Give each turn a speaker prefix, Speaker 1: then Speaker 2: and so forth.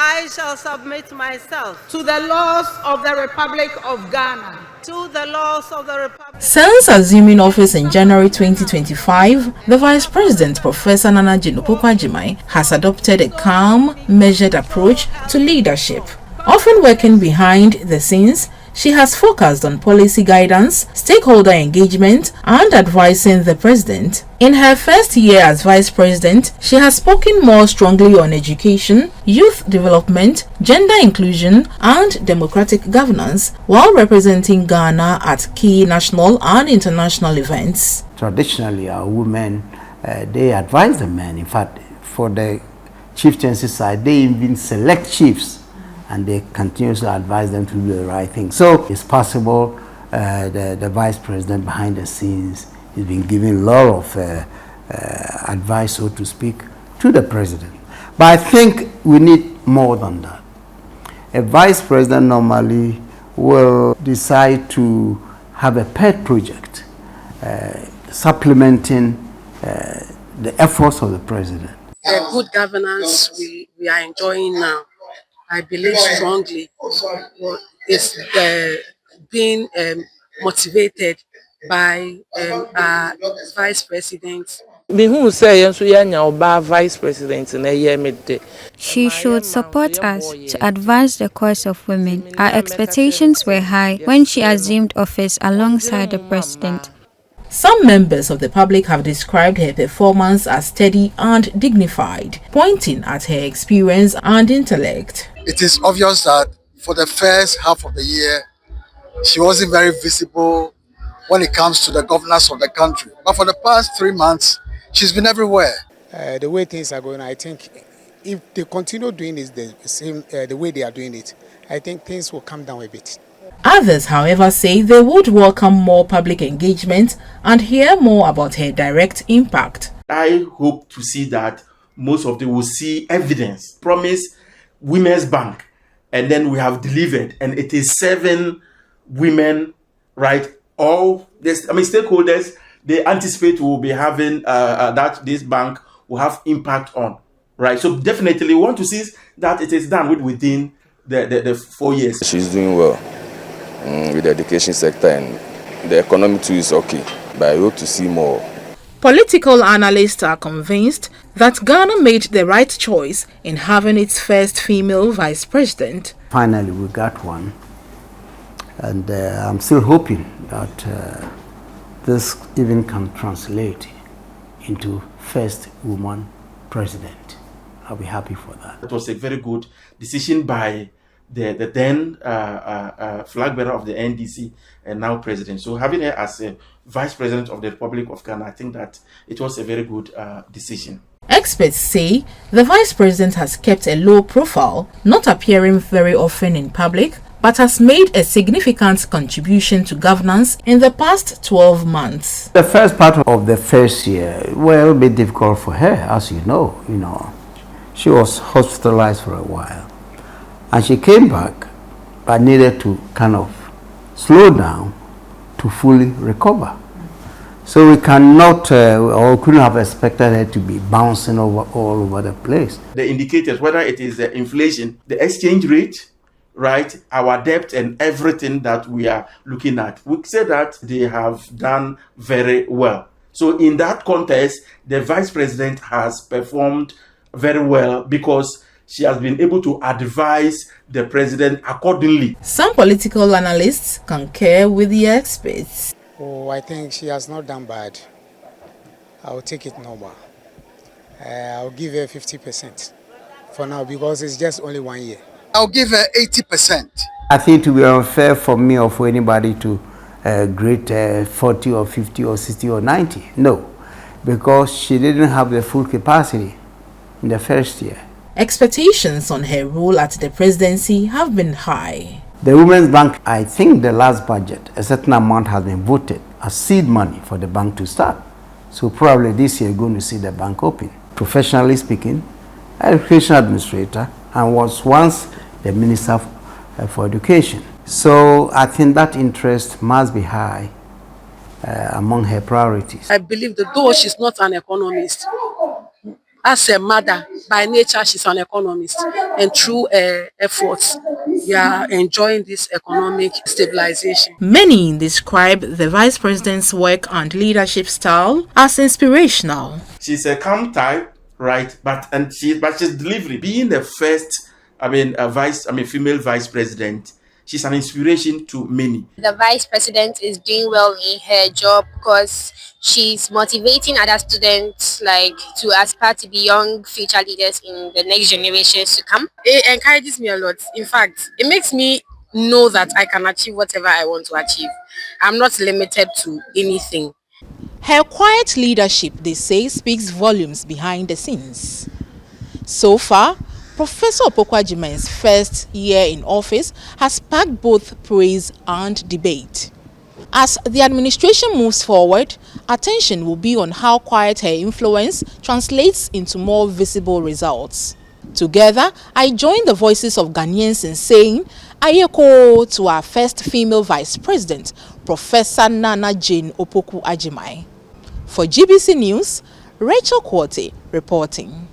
Speaker 1: I shall submit myself
Speaker 2: to the laws of the Republic of Ghana.
Speaker 1: to the laws of the Republic.
Speaker 3: Since assuming office in January 2025, the Vice President, Professor Nana Jinukwu has adopted a calm, measured approach to leadership. Often working behind the scenes, she has focused on policy guidance, stakeholder engagement, and advising the president. In her first year as vice president, she has spoken more strongly on education, youth development, gender inclusion, and democratic governance while representing Ghana at key national and international events.
Speaker 4: Traditionally, our women, they advise the men. In fact, for the chieftaincy side, they even select chiefs and they continuously advise them to do the right thing. So it's possible the vice president behind the scenes has been giving a lot of advice, so to speak, to the president. But I think we need more than that. A vice president normally will decide to have a pet project, supplementing the efforts of the president.
Speaker 5: The good governance we are enjoying now, I believe strongly, is being motivated by our vice president.
Speaker 6: Vice President.
Speaker 7: She should support us to advance the cause of women. Our expectations were high when she assumed office alongside the president.
Speaker 3: Some members of the public have described her performance as steady and dignified, pointing at her experience and intellect.
Speaker 8: It is obvious that for the first half of the year, she wasn't very visible when it comes to the governance of the country. But for the past 3 months, she's been everywhere.
Speaker 9: The way things are going, I think if they continue doing it the way they are doing it, I think things will come down a bit.
Speaker 3: Others, however, say they would welcome more public engagement and hear more about her direct impact.
Speaker 10: I hope to see that most of them will see evidence, promise Women's Bank, and then we have delivered, and it is 7 women, right? All this, stakeholders, they anticipate we'll be having that this bank will have impact on, right? So definitely we want to see that it is done within the 4 years.
Speaker 11: She's doing well with the education sector, and the economy too is okay, but I hope to see more.
Speaker 3: Political analysts are convinced that Ghana made the right choice in having its first female vice president.
Speaker 4: Finally, we got one, and I'm still hoping that this even can translate into first woman president. I'll be happy for that.
Speaker 10: It was a very good decision by the then flag bearer of the NDC and now president. So having her as a vice president of the Republic of Ghana, I think that it was a very good decision.
Speaker 3: Experts say the vice president has kept a low profile, not appearing very often in public, but has made a significant contribution to governance in the past 12 months.
Speaker 4: The first part of the first year will be difficult for her, as you know. She was hospitalized for a while. And she came back, but needed to kind of slow down to fully recover. So we cannot or couldn't have expected her to be bouncing all over the place.
Speaker 10: The indicators, whether it is the inflation, the exchange rate, right, our debt and everything that we are looking at, we say that they have done very well. So in that context, the vice president has performed very well because she has been able to advise the president accordingly.
Speaker 3: Some political analysts concur with the experts.
Speaker 9: Oh, I think she has not done bad. I'll take it normal. I'll give her 50% for now because it's just only 1 year.
Speaker 8: I'll give her 80%.
Speaker 4: I think it would be unfair for me or for anybody to grade 40 or 50 or 60 or 90. No, because she didn't have the full capacity in the first year.
Speaker 3: Expectations on her role at the presidency have been high.
Speaker 4: The Women's Bank, I think the last budget, a certain amount has been voted as seed money for the bank to start. So probably this year you're going to see the bank open. Professionally speaking, education administrator, and was once the Minister for Education. So I think that interest must be high among her priorities.
Speaker 5: I believe that though she's not an economist, As a mother, by nature, she's an economist, and through efforts, we are enjoying this economic stabilization.
Speaker 3: Many describe the Vice President's work and leadership style as inspirational.
Speaker 10: She's a calm type, right? But she's delivery. Being the first, female Vice President, she's an inspiration to many.
Speaker 12: The Vice President is doing well in her job because she's motivating other students to aspire to be young future leaders in the next generations to come.
Speaker 5: It encourages me a lot. In fact, it makes me know that I can achieve whatever I want to achieve. I'm not limited to anything.
Speaker 3: Her quiet leadership, they say, speaks volumes behind the scenes. So far, Professor Opoku-Agyeman's first year in office has sparked both praise and debate. As the administration moves forward, attention will be on how quiet her influence translates into more visible results. Together, I join the voices of Ghanaians in saying ayeko to our first female Vice President, Professor Nana Jane Opoku-Agyemang. For GBC News, Rachel Quarty reporting.